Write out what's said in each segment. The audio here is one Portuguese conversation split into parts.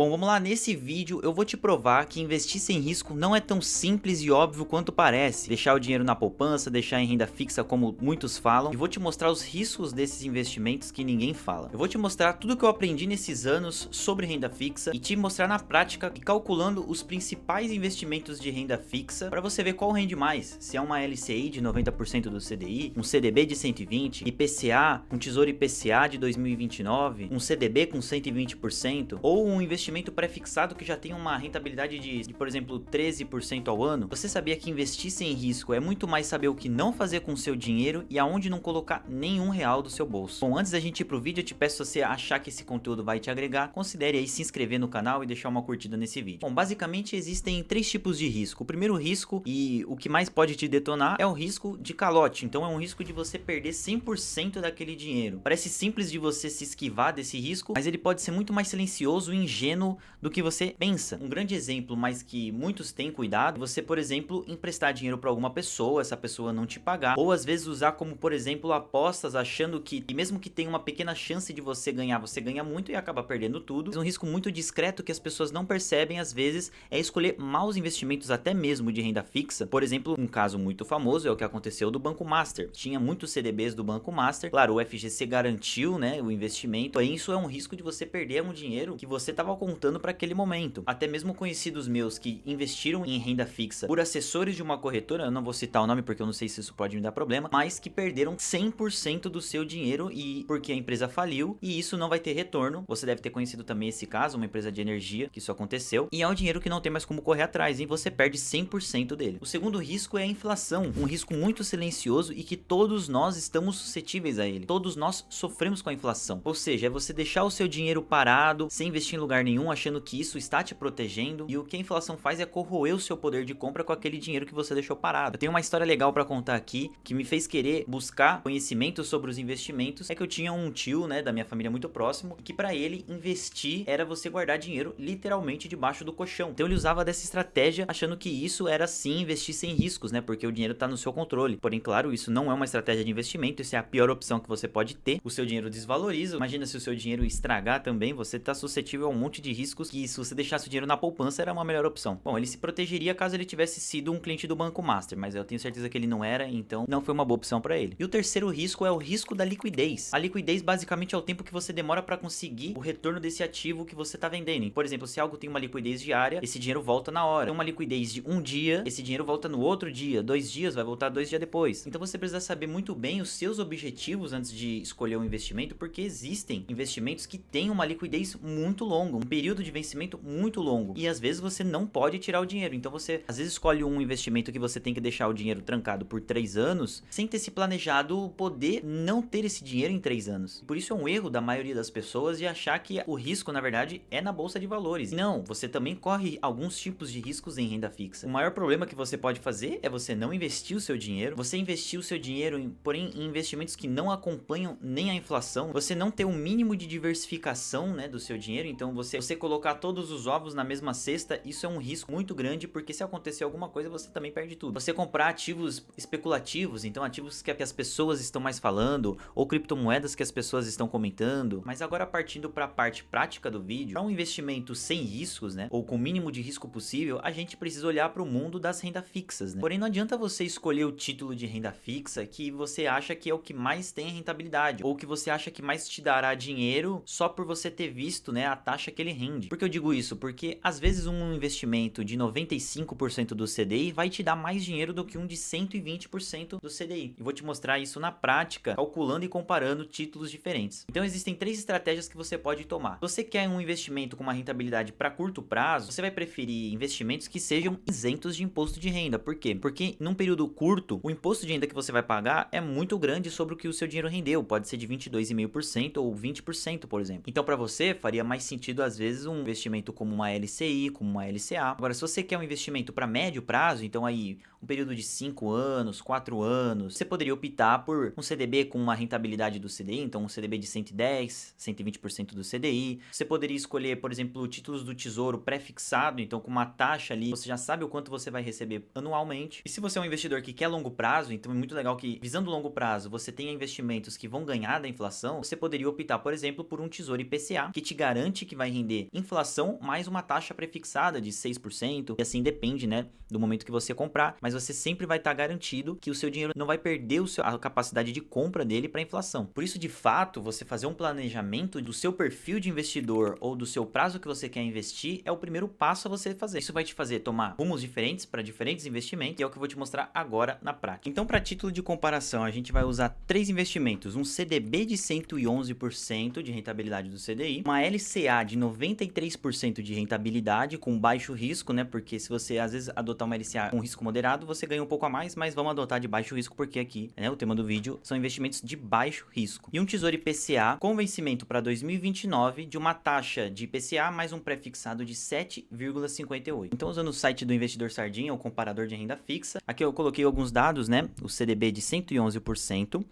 Bom, vamos lá, nesse vídeo eu vou te provar que investir sem risco não é tão simples e óbvio quanto parece. Deixar o dinheiro na poupança, deixar em renda fixa como muitos falam, e vou te mostrar os riscos desses investimentos que ninguém fala. Eu vou te mostrar tudo que eu aprendi nesses anos sobre renda fixa e te mostrar na prática e calculando os principais investimentos de renda fixa para você ver qual rende mais, se é uma LCI de 90% do CDI, um CDB de 120, IPCA, um Tesouro IPCA de 2029, um CDB com 120% ou um investimento pré-fixado que já tem uma rentabilidade de, por exemplo, 13% ao ano. Você sabia que investir sem risco é muito mais saber o que não fazer com o seu dinheiro e aonde não colocar nenhum real do seu bolso? Bom, antes da gente ir pro vídeo, eu te peço, se você achar que esse conteúdo vai te agregar, considere aí se inscrever no canal e deixar uma curtida nesse vídeo. Bom, basicamente existem três tipos de risco. O primeiro risco, e o que mais pode te detonar, é o risco de calote. Então é um risco de você perder 100% daquele dinheiro. Parece simples de você se esquivar desse risco, mas ele pode ser muito mais silencioso e ingênuo do que você pensa. Um grande exemplo, mas que muitos têm cuidado, é você, por exemplo, emprestar dinheiro para alguma pessoa, essa pessoa não te pagar, ou às vezes usar como, por exemplo, apostas, achando que, e mesmo que tenha uma pequena chance de você ganhar muito e acaba perdendo tudo. Um risco muito discreto que as pessoas não percebem às vezes é escolher maus investimentos, até mesmo de renda fixa. Por exemplo, um caso muito famoso é o que aconteceu do Banco Master. Tinha muitos CDBs do Banco Master, claro, o FGC garantiu, né, o investimento, aí isso é um risco de você perder um dinheiro que você estava contando para aquele momento. Até mesmo conhecidos meus que investiram em renda fixa por assessores de uma corretora, eu não vou citar o nome porque eu não sei se isso pode me dar problema, mas que perderam 100% do seu dinheiro e porque a empresa faliu e isso não vai ter retorno. Você deve ter conhecido também esse caso, uma empresa de energia que isso aconteceu, e é um dinheiro que não tem mais como correr atrás e você perde 100% dele. O segundo risco é a inflação, um risco muito silencioso e que todos nós estamos suscetíveis a ele. Todos nós sofremos com a inflação, ou seja, é você deixar o seu dinheiro parado, sem investir em lugar nenhum, achando que isso está te protegendo, e o que a inflação faz é corroer o seu poder de compra com aquele dinheiro que você deixou parado. Eu tenho uma história legal para contar aqui, que me fez querer buscar conhecimento sobre os investimentos. É que eu tinha um tio, né, da minha família muito próximo, que para ele investir era você guardar dinheiro literalmente debaixo do colchão. Então ele usava dessa estratégia, achando que isso era sim investir sem riscos, né, porque o dinheiro tá no seu controle. Porém, claro, isso não é uma estratégia de investimento, isso é a pior opção que você pode ter. O seu dinheiro desvaloriza. Imagina se o seu dinheiro estragar também, você tá suscetível a um monte de riscos que, se você deixasse o dinheiro na poupança, era uma melhor opção. Bom, ele se protegeria caso ele tivesse sido um cliente do Banco Master, mas eu tenho certeza que ele não era, então não foi uma boa opção para ele. E o terceiro risco é o risco da liquidez. A liquidez basicamente é o tempo que você demora para conseguir o retorno desse ativo que você tá vendendo. Por exemplo, se algo tem uma liquidez diária, esse dinheiro volta na hora. Tem uma liquidez de um dia, esse dinheiro volta no outro dia, 2 dias, vai voltar 2 dias depois. Então você precisa saber muito bem os seus objetivos antes de escolher um investimento, porque existem investimentos que têm uma liquidez muito longa, um período de vencimento muito longo, e às vezes você não pode tirar o dinheiro. Então você às vezes escolhe um investimento que você tem que deixar o dinheiro trancado por 3 anos, sem ter se planejado poder não ter esse dinheiro em 3 anos. Por isso é um erro da maioria das pessoas de achar que o risco na verdade é na bolsa de valores. Não, você também corre alguns tipos de riscos em renda fixa. O maior problema que você pode fazer é você não investir o seu dinheiro, você investir o seu dinheiro porém em investimentos que não acompanham nem a inflação, você não ter um mínimo de diversificação, né, do seu dinheiro. Então você colocar todos os ovos na mesma cesta, isso é um risco muito grande, porque se acontecer alguma coisa você também perde tudo. Você comprar ativos especulativos, então ativos que as pessoas estão mais falando, ou criptomoedas que as pessoas estão comentando. Mas agora, partindo para a parte prática do vídeo, para um investimento sem riscos, né, ou com o mínimo de risco possível, a gente precisa olhar para o mundo das renda fixas, né? Porém, não adianta você escolher o título de renda fixa que você acha que é o que mais tem rentabilidade, ou que você acha que mais te dará dinheiro só por você ter visto, né, a taxa que ele rende. Por que eu digo isso? Porque às vezes um investimento de 95% do CDI vai te dar mais dinheiro do que um de 120% do CDI. E vou te mostrar isso na prática, calculando e comparando títulos diferentes. Então existem 3 estratégias que você pode tomar. Se você quer um investimento com uma rentabilidade para curto prazo, você vai preferir investimentos que sejam isentos de imposto de renda. Por quê? Porque num período curto, o imposto de renda que você vai pagar é muito grande sobre o que o seu dinheiro rendeu. Pode ser de 22,5% ou 20%, por exemplo. Então para você faria mais sentido às vezes um investimento como uma LCI, como uma LCA. Agora, se você quer um investimento para médio prazo, então aí um período de 5 anos, 4 anos, você poderia optar por um CDB com uma rentabilidade do CDI, então um CDB de 110, 120% do CDI. Você poderia escolher, por exemplo, títulos do Tesouro pré-fixado, então com uma taxa ali, você já sabe o quanto você vai receber anualmente. E se você é um investidor que quer longo prazo, então é muito legal que, visando longo prazo, você tenha investimentos que vão ganhar da inflação, você poderia optar, por exemplo, por um Tesouro IPCA, que te garante que vai render render inflação mais uma taxa prefixada de 6%, e assim depende, né, do momento que você comprar, mas você sempre vai estar garantido que o seu dinheiro não vai perder a capacidade de compra dele para a inflação. Por isso, de fato, você fazer um planejamento do seu perfil de investidor ou do seu prazo que você quer investir é o primeiro passo a você fazer. Isso vai te fazer tomar rumos diferentes para diferentes investimentos, e é o que eu vou te mostrar agora na prática. Então, para título de comparação, a gente vai usar 3 investimentos: um CDB de 111% de rentabilidade do CDI, uma LCA de 93% de rentabilidade com baixo risco, né? Porque se você às vezes adotar uma LCA com risco moderado, você ganha um pouco a mais, mas vamos adotar de baixo risco porque aqui, né, o tema do vídeo são investimentos de baixo risco. E um Tesouro IPCA com vencimento para 2029 de uma taxa de IPCA mais um pré-fixado de 7,58. Então, usando o site do Investidor Sardinha, o comparador de renda fixa, aqui eu coloquei alguns dados, né? O CDB de 111%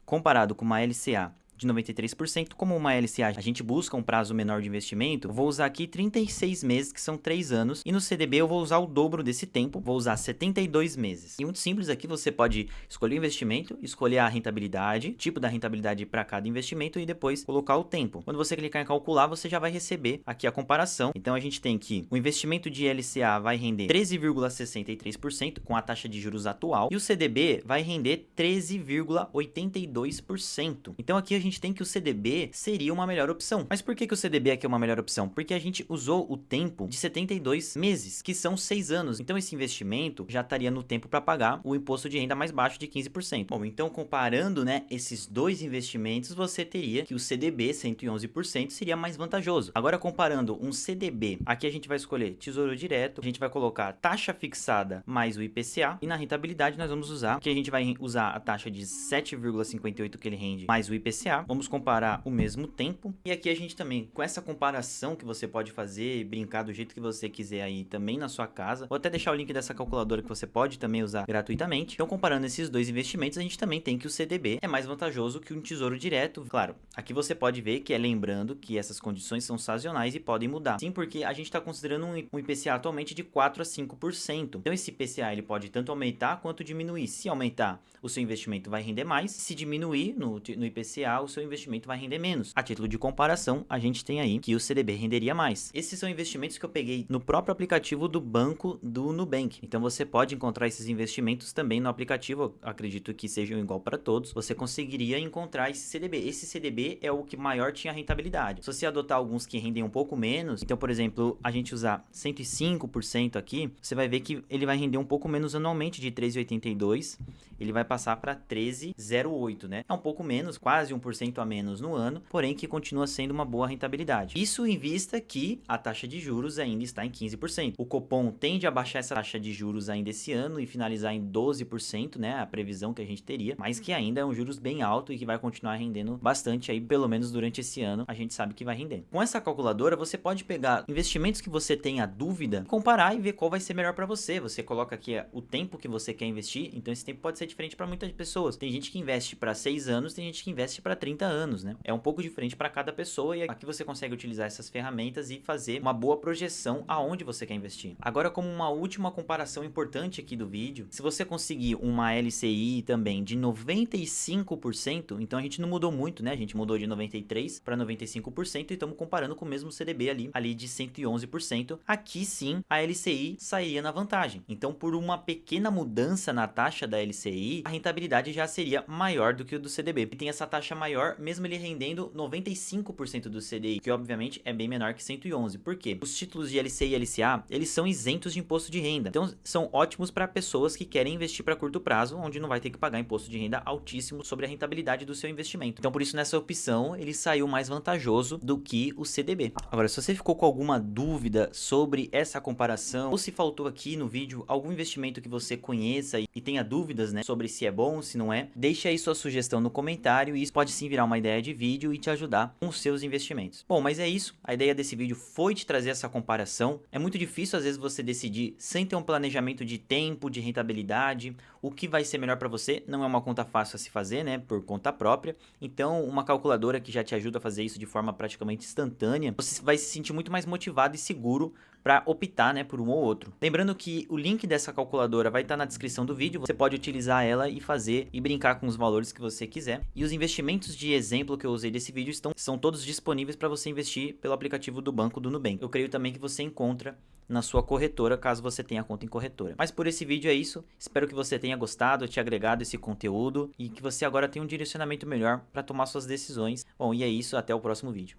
comparado com uma LCA de 93%, como uma LCA a gente busca um prazo menor de investimento, eu vou usar aqui 36 meses, que são 3 anos, e no CDB eu vou usar o dobro desse tempo, vou usar 72 meses. E muito simples aqui, você pode escolher o investimento, escolher a rentabilidade, tipo da rentabilidade para cada investimento e depois colocar o tempo. Quando você clicar em calcular, você já vai receber aqui a comparação. Então a gente tem que o investimento de LCA vai render 13,63% com a taxa de juros atual e o CDB vai render 13,82%. Então aqui a gente tem que o CDB seria uma melhor opção. Mas por que o CDB aqui é uma melhor opção? Porque a gente usou o tempo de 72 meses, que são 6 anos. Então esse investimento já estaria no tempo para pagar o imposto de renda mais baixo de 15%. Bom, então comparando, né, esses dois investimentos, você teria que o CDB 111% seria mais vantajoso. Agora comparando um CDB, aqui a gente vai escolher Tesouro Direto, a gente vai colocar taxa fixada mais o IPCA e na rentabilidade nós vamos usar, que a gente vai usar a taxa de 7,58 que ele rende mais o IPCA. Vamos comparar o mesmo tempo. E aqui a gente também, com essa comparação que você pode fazer, brincar do jeito que você quiser aí também na sua casa. Vou até deixar o link dessa calculadora que você pode também usar gratuitamente. Então, comparando esses dois investimentos, a gente também tem que o CDB é mais vantajoso que um Tesouro Direto. Claro, aqui você pode ver que lembrando que essas condições são sazonais e podem mudar. Sim, porque a gente está considerando um IPCA atualmente de 4 a 5%. Então, esse IPCA ele pode tanto aumentar quanto diminuir. Se aumentar, o seu investimento vai render mais. Se diminuir no IPCA, o seu investimento vai render menos. A título de comparação, a gente tem aí que o CDB renderia mais. Esses são investimentos que eu peguei no próprio aplicativo do banco do Nubank. Então você pode encontrar esses investimentos também no aplicativo. Eu acredito que sejam igual para todos. Você conseguiria encontrar esse CDB. Esse CDB é o que maior tinha rentabilidade. Se você adotar alguns que rendem um pouco menos, então, por exemplo, a gente usar 105% aqui, você vai ver que ele vai render um pouco menos anualmente, de 13,82. Ele vai passar para 13,08, né? É um pouco menos, quase 1% a menos no ano, porém que continua sendo uma boa rentabilidade. Isso em vista que a taxa de juros ainda está em 15%. O Copom tende a baixar essa taxa de juros ainda esse ano e finalizar em 12%, né? A previsão que a gente teria, mas que ainda é um juros bem alto e que vai continuar rendendo bastante aí, pelo menos durante esse ano, a gente sabe que vai render. Com essa calculadora, você pode pegar investimentos que você tenha dúvida, comparar e ver qual vai ser melhor para você. Você coloca aqui o tempo que você quer investir, então esse tempo pode ser diferente para muitas pessoas. Tem gente que investe para 6 anos, tem gente que investe para 30 anos, né? É um pouco diferente para cada pessoa e aqui você consegue utilizar essas ferramentas e fazer uma boa projeção aonde você quer investir. Agora, como uma última comparação importante aqui do vídeo, se você conseguir uma LCI também de 95%, então a gente não mudou muito, né? A gente mudou de 93% para 95% e estamos comparando com o mesmo CDB ali de 111%. Aqui sim, a LCI sairia na vantagem. Então, por uma pequena mudança na taxa da LCI, a rentabilidade já seria maior do que o do CDB. E tem essa taxa maior, mesmo ele rendendo 95% do CDI, que obviamente é bem menor que 111. Por quê? Os títulos de LCI e LCA, eles são isentos de imposto de renda. Então, são ótimos para pessoas que querem investir para curto prazo, onde não vai ter que pagar imposto de renda altíssimo sobre a rentabilidade do seu investimento. Então, por isso, nessa opção, ele saiu mais vantajoso do que o CDB. Agora, se você ficou com alguma dúvida sobre essa comparação, ou se faltou aqui no vídeo algum investimento que você conheça e tenha dúvidas, né, sobre se é bom, se não é, deixe aí sua sugestão no comentário e isso pode sim virar uma ideia de vídeo e te ajudar com os seus investimentos. Bom, mas é isso. A ideia desse vídeo foi te trazer essa comparação. É muito difícil às vezes você decidir sem ter um planejamento de tempo, de rentabilidade, o que vai ser melhor para você. Não é uma conta fácil a se fazer, né, por conta própria. Então, uma calculadora que já te ajuda a fazer isso de forma praticamente instantânea, você vai se sentir muito mais motivado e seguro para optar, né, por um ou outro. Lembrando que o link dessa calculadora vai estar na descrição do vídeo, você pode utilizar ela e fazer e brincar com os valores que você quiser. E os investimentos exercícios de exemplo que eu usei desse vídeo são todos disponíveis para você investir pelo aplicativo do banco do Nubank. Eu creio também que você encontra na sua corretora, caso você tenha conta em corretora. Mas por esse vídeo é isso, espero que você tenha gostado, te agregado esse conteúdo e que você agora tenha um direcionamento melhor para tomar suas decisões. Bom, e é isso, até o próximo vídeo.